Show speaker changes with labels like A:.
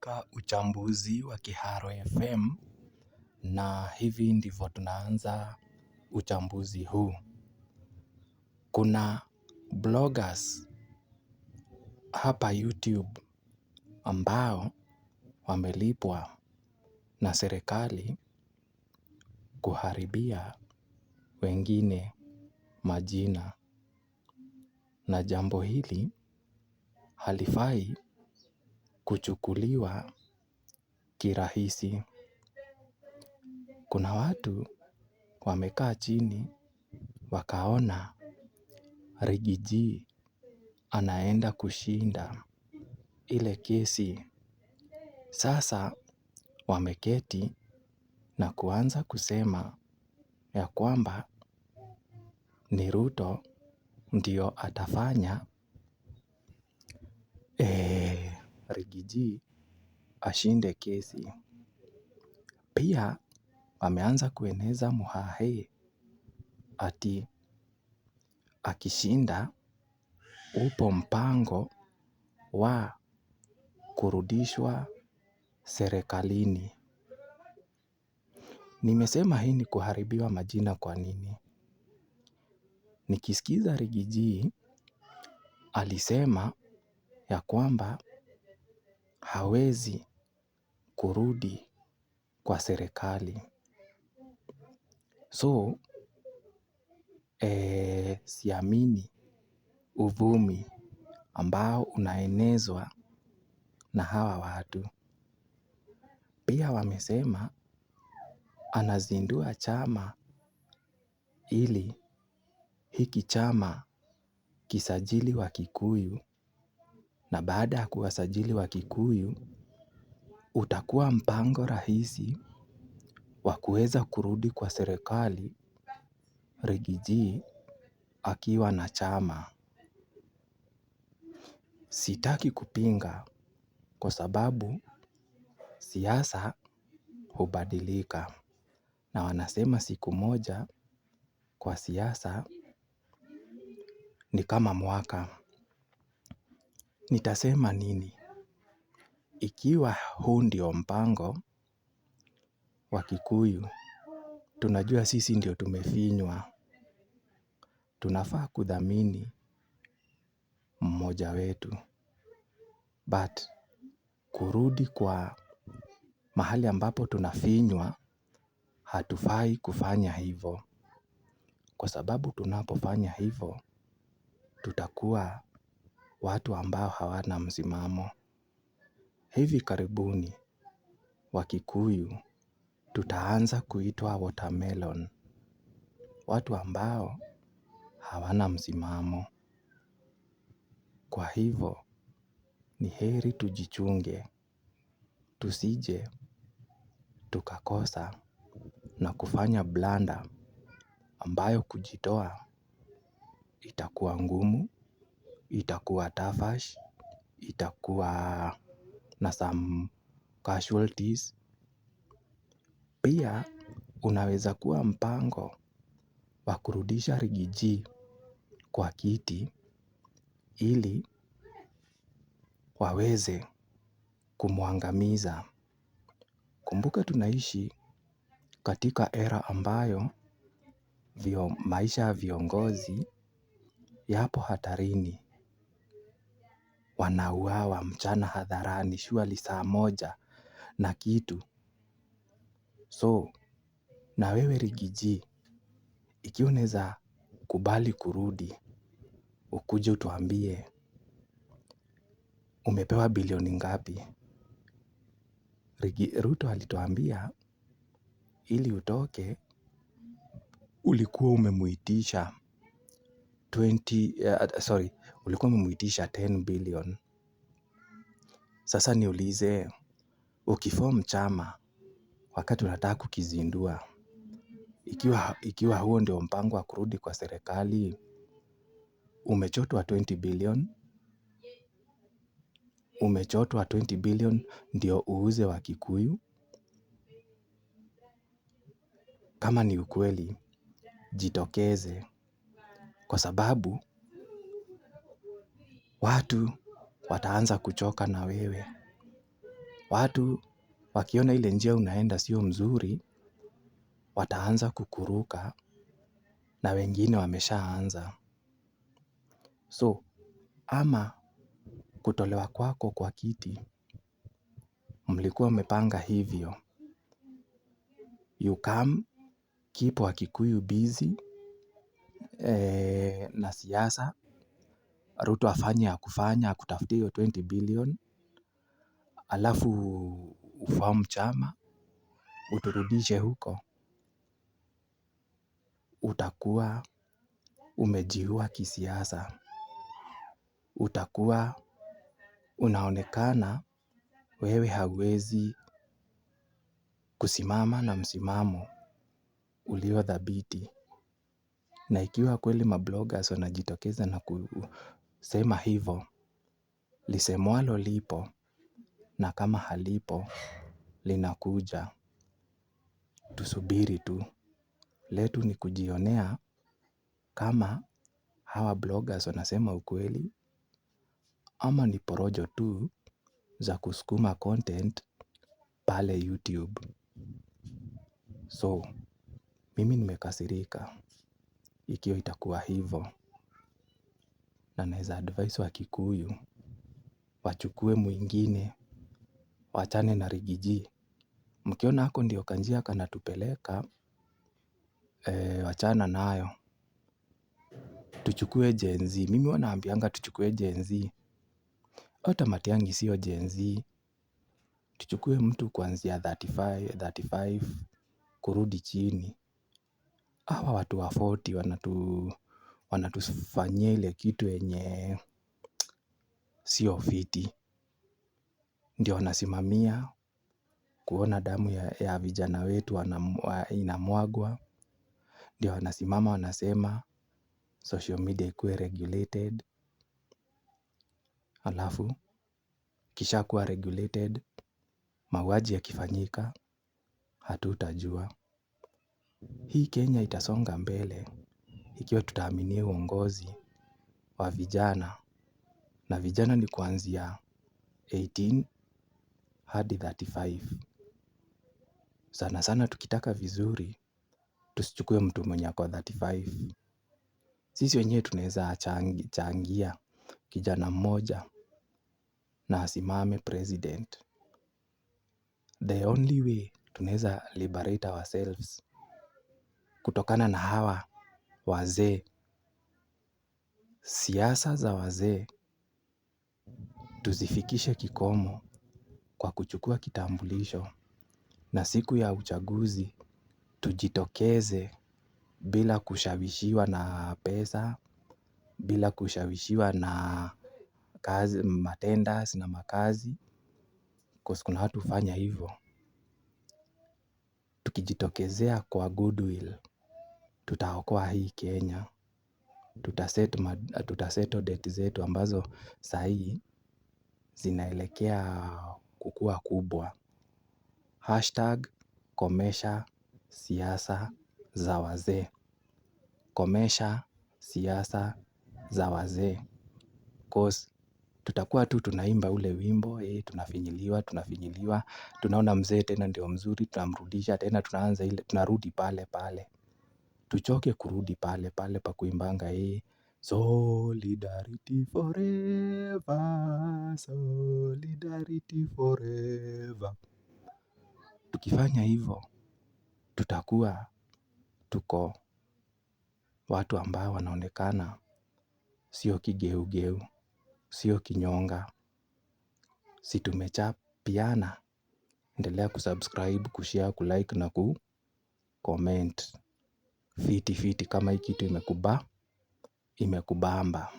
A: katika uchambuzi wa Kiharo FM, na hivi ndivyo tunaanza uchambuzi huu. Kuna bloggers hapa YouTube ambao wamelipwa na serikali kuharibia wengine majina, na jambo hili halifai kuchukuliwa kirahisi. Kuna watu wamekaa chini wakaona Riggy G anaenda kushinda ile kesi. Sasa wameketi na kuanza kusema ya kwamba ni Ruto ndio atafanya Riggy G ashinde kesi. Pia wameanza kueneza muhahe ati akishinda upo mpango wa kurudishwa serikalini. Nimesema hii ni kuharibiwa majina kwa nini? Nikisikiza Riggy G alisema ya kwamba hawezi kurudi kwa serikali. So, siamini uvumi ambao unaenezwa na hawa watu. Pia wamesema anazindua chama ili hiki chama kisajili Wakikuyu, na baada ya kuwasajili Wakikuyu utakuwa mpango rahisi wa kuweza kurudi kwa serikali Riggy G akiwa na chama. Sitaki kupinga kwa sababu siasa hubadilika, na wanasema siku moja kwa siasa ni kama mwaka. Nitasema nini? Ikiwa huu ndio mpango wa Kikuyu, tunajua sisi ndio tumefinywa. Tunafaa kudhamini mmoja wetu. But kurudi kwa mahali ambapo tunafinywa, hatufai kufanya hivyo. Kwa sababu tunapofanya hivyo, tutakuwa watu ambao hawana msimamo. Hivi karibuni Wakikuyu tutaanza kuitwa watermelon, watu ambao hawana msimamo. Kwa hivyo ni heri tujichunge, tusije tukakosa na kufanya blanda ambayo kujitoa itakuwa ngumu, itakuwa tafash, itakuwa na some casualties. Pia unaweza kuwa mpango wa kurudisha Riggy G kwa kiti ili waweze kumwangamiza. Kumbuka tunaishi katika era ambayo maisha ya viongozi yapo hatarini. Wanauawa mchana hadharani, surely saa moja na kitu. So, na wewe Riggy G, ikiwa unaweza kubali kurudi, ukuje utuambie umepewa bilioni ngapi. Ruto alituambia ili utoke ulikuwa umemuitisha ulikuwa umemuitisha 10 billion. Sasa niulize, ukiform chama wakati unataka kukizindua, ikiwa huo ndio mpango wa kurudi kwa serikali, umechotwa 20 billion, umechotwa 20 billion ndio uuze Wakikuyu. Kama ni ukweli, jitokeze, kwa sababu watu wataanza kuchoka na wewe. Watu wakiona ile njia unaenda sio mzuri, wataanza kukuruka na wengine wameshaanza. So, ama kutolewa kwako kwa kiti, mlikuwa mmepanga hivyo. You come, keep Wakikuyu busy na siasa. Ruto afanye ya kufanya, akutafutie hiyo 20 billion. Alafu uform chama, uturudishe huko. Utakuwa umejiua kisiasa. Utakuwa unaonekana wewe hauwezi kusimama na msimamo ulio dhabiti. Na ikiwa kweli mabloggers wanajitokeza na kusema hivo, lisemwalo lipo, na kama halipo linakuja. Tusubiri tu. Letu ni kujionea kama hawa bloggers wanasema ukweli, ama ni porojo tu za kusukuma content pale YouTube. So, mimi nimekasirika ikiwa itakuwa hivo, na naeza advise Wakikuyu wachukue mwingine, waachane na Rigiji. Mkiona hako ndio kanjia kanatupeleka, wachana nayo. Tuchukue Gen Z. Mimi huwa naambianga tuchukue Gen Z. Hata Matiang'i sio Gen Z. Tuchukue mtu kuanzia 35 kurudi chini. Hawa watu wa 40 wanatufanyia ile kitu yenye sio fiti. Ndio wanasimamia kuona damu ya vijana wetu inamwagwa. Ndio wanasimama wanasema social media ikuwe regulated. Alafu ikishakuwa regulated, mauaji yakifanyika hatutajua. Hii Kenya itasonga mbele ikiwa tutaaminia uongozi wa vijana. Na vijana ni kuanzia 18 hadi 35. Sana sana tukitaka vizuri, tusichukue mtu mwenye ako 35. Sisi wenyewe tunaeza changia kijana mmoja na asimame president. The only way tunaeza liberate ourselves kutokana na hawa wazee. Siasa za wazee tuzifikishe kikomo kwa kuchukua kitambulisho, na siku ya uchaguzi tujitokeze bila kushawishiwa na pesa, bila kushawishiwa na kazi, matenders na makazi. Cause kuna watu hufanya hivo. Tukijitokezea kwa goodwill, tutaokoa hii Kenya. Tutasettle debt zetu ambazo sahii zinaelekea kukua kubwa. #komesha siasa za wazee. Komesha siasa za wazee. Cause tutakuwa tu tunaimba ule wimbo, tunafinyiliwa. Tunaona mzee tena ndio mzuri, tunamrudisha tena tunaanza ile, tunarudi pale pale. Tuchoke kurudi pale pale pa kuimbanga solidarity forever, solidarity forever. Tukifanya hivo, tutakuwa tuko watu ambao wanaonekana sio kigeugeu, sio kinyonga. Si tumechapiana. Endelea kusubscribe, kushare, kulike na kucomment. Fiti kama hii kitu imekubamba.